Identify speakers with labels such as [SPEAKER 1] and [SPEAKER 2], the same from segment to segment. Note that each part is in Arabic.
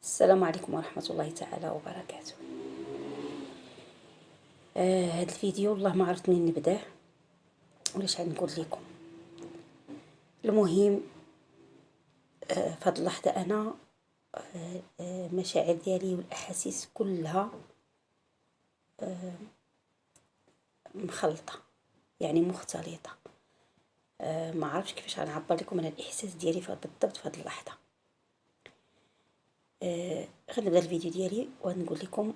[SPEAKER 1] السلام عليكم ورحمة الله تعالى وبركاته. هذا الفيديو والله ما عرفت منين نبداه ولا شحال نقول لكم. المهم في هذه اللحظة أنا المشاعر ديالي والأحاسيس كلها مخلطة، يعني مختلطة. ما عرفتش كيفاش غنعبر لكم على الإحساس ديالي بالضبط في هذه اللحظة. غنبدا الفيديو ديالي ونقول لكم.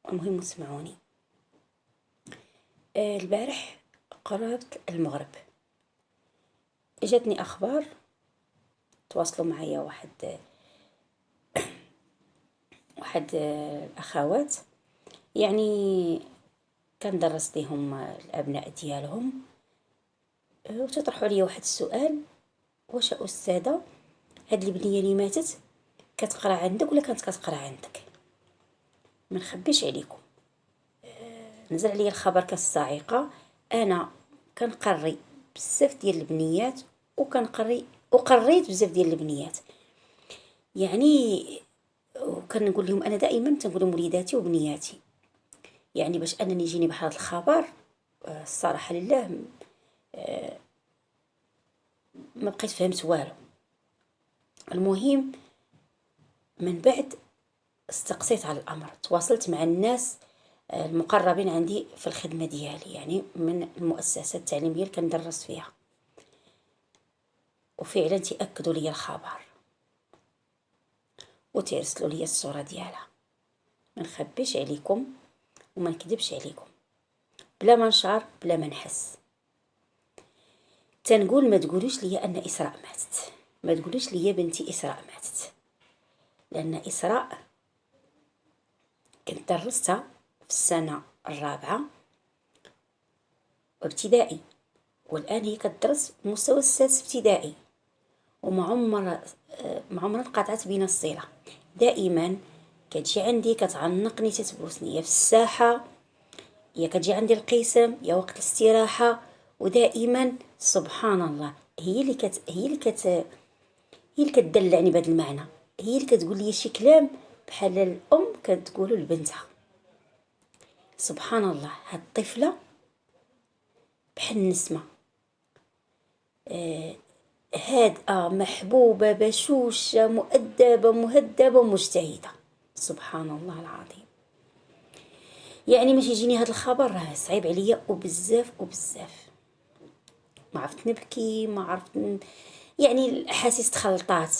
[SPEAKER 1] المهم اسمعوني. البارح قربت المغرب جاتني اخبار، تواصلوا معايا واحد الاخوات، يعني كندرس ليهم الابناء ديالهم، وتطرحوا عليا واحد السؤال: واش استاذه هاد البنيه اللي ماتت كتقرا عندك ولا كانت كتقرا عندك؟ ما نخبيش عليكم، نزل عليا الخبر كالصاعقه. انا كنقري بزاف ديال البنيات وقريت بزاف ديال البنيات، يعني وكنقول لهم انا دائما تنقول لهم وليداتي وبنياتي، يعني باش انني يجيني بهذا الخبر الصراحه لله ما بقيت فهمت والو. المهم من بعد استقصيت على الامر، تواصلت مع الناس المقربين عندي في الخدمه ديالي، يعني من المؤسسات التعليميه اللي كندرس فيها، وفعلا تاكدوا لي الخبر وترسلوا لي الصوره ديالها. ما نخبيش عليكم وما نكذبش عليكم، بلا ما نشعر بلا ما نحس. تنقول ما تقولوش لي ان اسراء ماتت، ما تقولوش لي بنتي اسراء ماتت، لان اسراء كنت درستها في السنه الرابعه ابتدائي، والان هي كتدرس في المستوى السادس ابتدائي، وما عمرها انقطعت بين الصله. دائما كتجي عندي كتعنقني، تتبوسني يا في الساحه يا كتجي عندي القسم يا وقت الاستراحه، ودائما سبحان الله هي اللي كتدلعني بهذا المعنى، هي اللي كتقول لي شي كلام بحال الام كتقولوا لبنتها. سبحان الله، هاد الطفله بحال النسمه، هادئه محبوبه بشوشه مؤدبه مهذبه مجتهده. سبحان الله العظيم. يعني ماشي يجيني هذا الخبر راه صعيب عليا وبزاف وبزاف، ما عرفت نبكي، ما عرفت يعني الاحاسيس تخلطات.